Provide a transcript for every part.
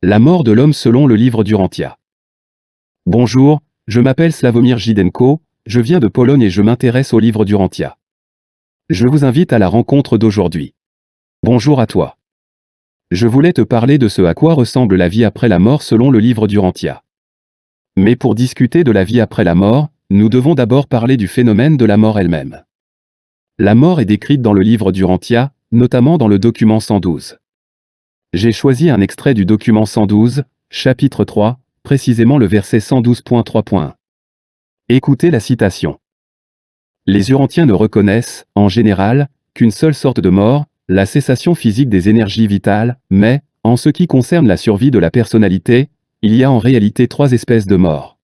La mort de l'homme selon le livre d'Urantia. Bonjour, je m'appelle Sławomir Jidenko, je viens de Pologne et je m'intéresse au livre d'Urantia. Je vous invite à la rencontre d'aujourd'hui. Bonjour à toi. Je voulais te parler de ce à quoi ressemble la vie après la mort selon le livre d'Urantia. Mais pour discuter de la vie après la mort, nous devons d'abord parler du phénomène de la mort elle-même. La mort est décrite dans le livre d'Urantia, notamment dans le document 112. J'ai choisi un extrait du document 112, chapitre 3, précisément le verset 112.3.1. Écoutez la citation. Les Urantiens ne reconnaissent, en général, qu'une seule sorte de mort, la cessation physique des énergies vitales, mais, en ce qui concerne la survie de la personnalité, il y a en réalité trois espèces de morts.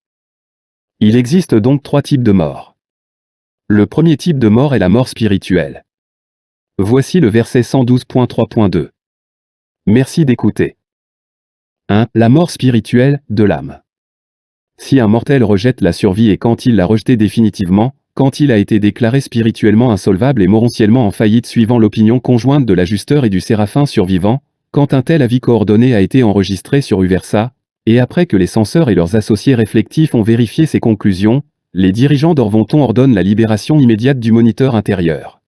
Il existe donc trois types de morts. Le premier type de mort est la mort spirituelle. Voici le verset 112.3.2. Merci d'écouter. 1. La mort spirituelle de l'âme. Si un mortel rejette la survie et quand il l'a rejetée définitivement, quand il a été déclaré spirituellement insolvable et morontiellement en faillite suivant l'opinion conjointe de l'ajusteur et du séraphin survivant, quand un tel avis coordonné a été enregistré sur Uversa, et après que les censeurs et leurs associés réflectifs ont vérifié ces conclusions, les dirigeants d'Orvonton ordonnent la libération immédiate du moniteur intérieur.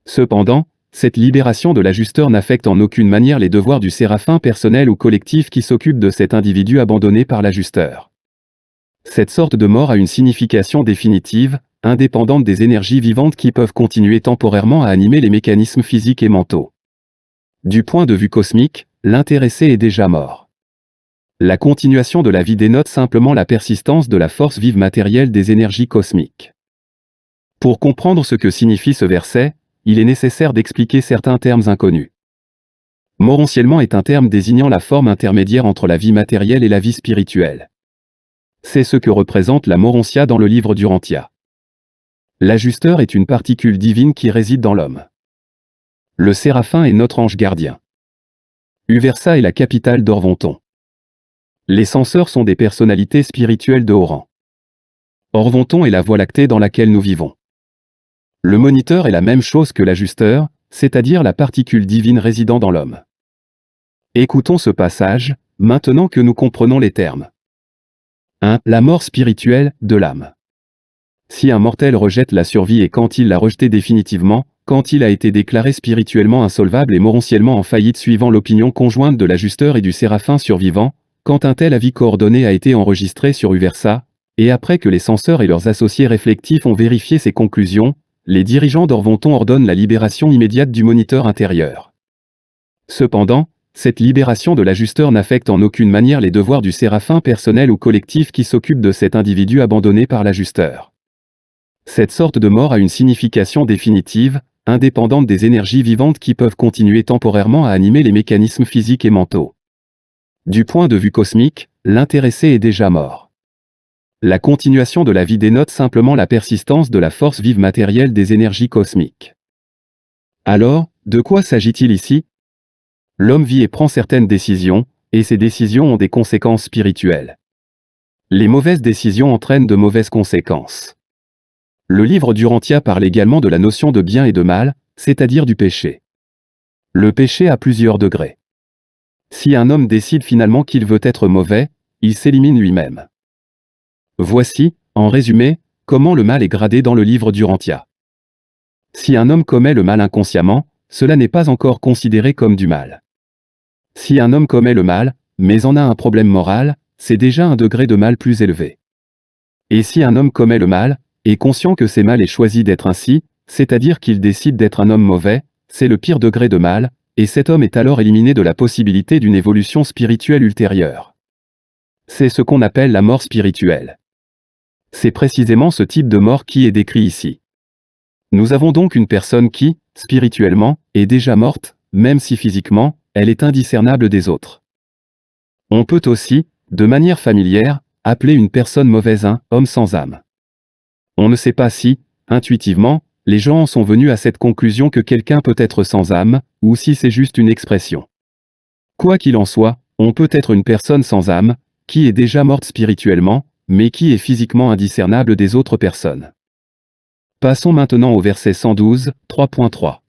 Cependant, cette libération de l'ajusteur n'affecte en aucune manière les devoirs du séraphin personnel ou collectif qui s'occupe de cet individu abandonné par l'ajusteur. Cette sorte de mort a une signification définitive, indépendante des énergies vivantes qui peuvent continuer temporairement à animer les mécanismes physiques et mentaux. Du point de vue cosmique, l'intéressé est déjà mort. La continuation de la vie dénote simplement la persistance de la force vive matérielle des énergies cosmiques. Pour comprendre ce que signifie ce verset, il est nécessaire d'expliquer certains termes inconnus. Morontiellement est un terme désignant la forme intermédiaire entre la vie matérielle et la vie spirituelle. C'est ce que représente la morontia dans le livre d'Urantia. L'ajusteur est une particule divine qui réside dans l'homme. Le séraphin est notre ange gardien. Uversa est la capitale d'Orvonton. Les censeurs sont des personnalités spirituelles de haut rang. Orvonton est la voie lactée dans laquelle nous vivons. Le moniteur est la même chose que l'ajusteur, c'est-à-dire la particule divine résidant dans l'homme. Écoutons ce passage, maintenant que nous comprenons les termes. 1. La mort spirituelle de l'âme. Si un mortel rejette la survie et quand il l'a rejetée définitivement, quand il a été déclaré spirituellement insolvable et morontiellement en faillite suivant l'opinion conjointe de l'ajusteur et du séraphin survivant, quand un tel avis coordonné a été enregistré sur Uversa, et après que les censeurs et leurs associés réflectifs ont vérifié ces conclusions, les dirigeants d'Orvonton ordonnent la libération immédiate du moniteur intérieur. Cependant, cette libération de l'ajusteur n'affecte en aucune manière les devoirs du séraphin personnel ou collectif qui s'occupe de cet individu abandonné par l'ajusteur. Cette sorte de mort a une signification définitive, indépendante des énergies vivantes qui peuvent continuer temporairement à animer les mécanismes physiques et mentaux. Du point de vue cosmique, l'intéressé est déjà mort. La continuation de la vie dénote simplement la persistance de la force vive matérielle des énergies cosmiques. Alors, de quoi s'agit-il ici? L'homme vit et prend certaines décisions, et ces décisions ont des conséquences spirituelles. Les mauvaises décisions entraînent de mauvaises conséquences. Le livre d'Urantia parle également de la notion de bien et de mal, c'est-à-dire du péché. Le péché a plusieurs degrés. Si un homme décide finalement qu'il veut être mauvais, il s'élimine lui-même. Voici, en résumé, comment le mal est gradé dans le livre d'Urantia. Si un homme commet le mal inconsciemment, cela n'est pas encore considéré comme du mal. Si un homme commet le mal, mais en a un problème moral, c'est déjà un degré de mal plus élevé. Et si un homme commet le mal, est conscient que c'est mal et choisit d'être ainsi, c'est-à-dire qu'il décide d'être un homme mauvais, c'est le pire degré de mal, et cet homme est alors éliminé de la possibilité d'une évolution spirituelle ultérieure. C'est ce qu'on appelle la mort spirituelle. C'est précisément ce type de mort qui est décrit ici. Nous avons donc une personne qui, spirituellement, est déjà morte, même si physiquement, elle est indiscernable des autres. On peut aussi, de manière familière, appeler une personne mauvaise un homme sans âme. On ne sait pas si, intuitivement, les gens en sont venus à cette conclusion que quelqu'un peut être sans âme, ou si c'est juste une expression. Quoi qu'il en soit, on peut être une personne sans âme, qui est déjà morte spirituellement, mais qui est physiquement indiscernable des autres personnes. Passons maintenant au verset 112, 3.3.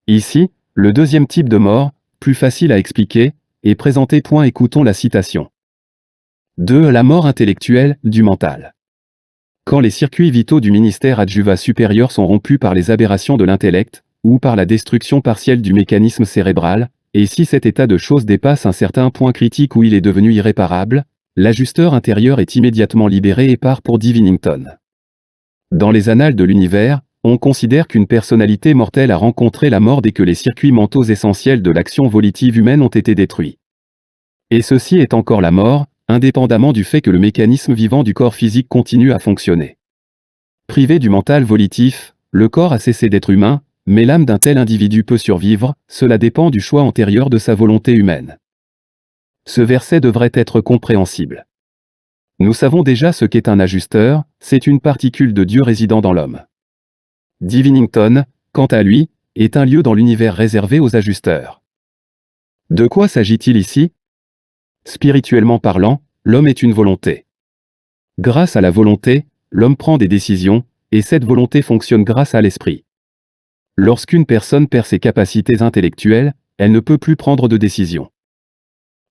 Ici, le deuxième type de mort, plus facile à expliquer, est présentée. Écoutons la citation. 2. La mort intellectuelle du mental. Quand les circuits vitaux du ministère adjuva supérieur sont rompus par les aberrations de l'intellect, ou par la destruction partielle du mécanisme cérébral, et si cet état de choses dépasse un certain point critique où il est devenu irréparable, l'ajusteur intérieur est immédiatement libéré et part pour Divinington. Dans les annales de l'univers, on considère qu'une personnalité mortelle a rencontré la mort dès que les circuits mentaux essentiels de l'action volitive humaine ont été détruits. Et ceci est encore la mort, indépendamment du fait que le mécanisme vivant du corps physique continue à fonctionner. Privé du mental volitif, le corps a cessé d'être humain, mais l'âme d'un tel individu peut survivre, cela dépend du choix antérieur de sa volonté humaine. Ce verset devrait être compréhensible. Nous savons déjà ce qu'est un ajusteur, c'est une particule de Dieu résidant dans l'homme. Divinington, quant à lui, est un lieu dans l'univers réservé aux ajusteurs. De quoi s'agit-il ici ? Spirituellement parlant, l'homme est une volonté. Grâce à la volonté, l'homme prend des décisions, et cette volonté fonctionne grâce à l'esprit. Lorsqu'une personne perd ses capacités intellectuelles, elle ne peut plus prendre de décisions.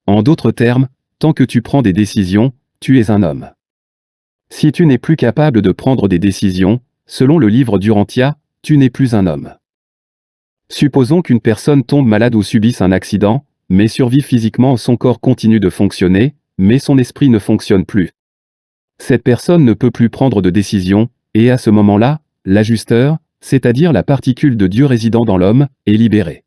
En d'autres termes, tant que tu prends des décisions, tu es un homme. Si tu n'es plus capable de prendre des décisions, selon le livre d'Urantia, tu n'es plus un homme. Supposons qu'une personne tombe malade ou subisse un accident, mais survive physiquement, son corps continue de fonctionner, mais son esprit ne fonctionne plus. Cette personne ne peut plus prendre de décision, et à ce moment-là, l'ajusteur, c'est-à-dire la particule de Dieu résidant dans l'homme, est libéré.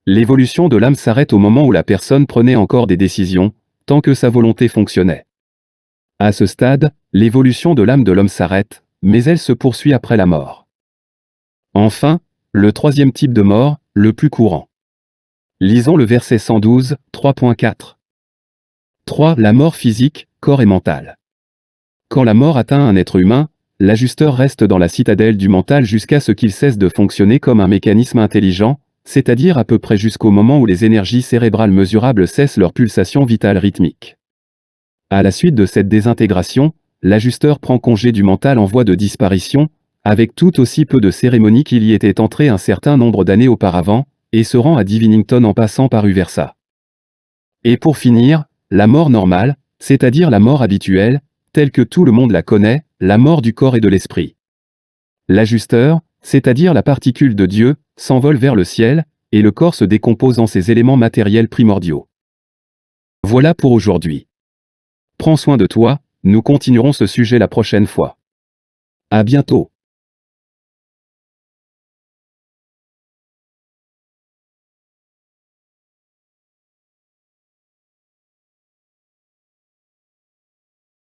L'évolution de l'âme s'arrête au moment où la personne prenait encore des décisions, tant que sa volonté fonctionnait. À ce stade, l'évolution de l'âme de l'homme s'arrête, mais elle se poursuit après la mort. Enfin, le troisième type de mort, le plus courant. Lisons le verset 112, 3.4. 3. La mort physique, corps et mental. Quand la mort atteint un être humain, l'ajusteur reste dans la citadelle du mental jusqu'à ce qu'il cesse de fonctionner comme un mécanisme intelligent, c'est-à-dire à peu près jusqu'au moment où les énergies cérébrales mesurables cessent leur pulsation vitale rythmique. À la suite de cette désintégration, l'ajusteur prend congé du mental en voie de disparition, avec tout aussi peu de cérémonie qu'il y était entré un certain nombre d'années auparavant, et se rend à Divinington en passant par Uversa. Et pour finir, la mort normale, c'est-à-dire la mort habituelle, telle que tout le monde la connaît, la mort du corps et de l'esprit. L'ajusteur, c'est-à-dire la particule de Dieu, s'envole vers le ciel, et le corps se décompose en ses éléments matériels primordiaux. Voilà pour aujourd'hui. Prends soin de toi, nous continuerons ce sujet la prochaine fois. À bientôt.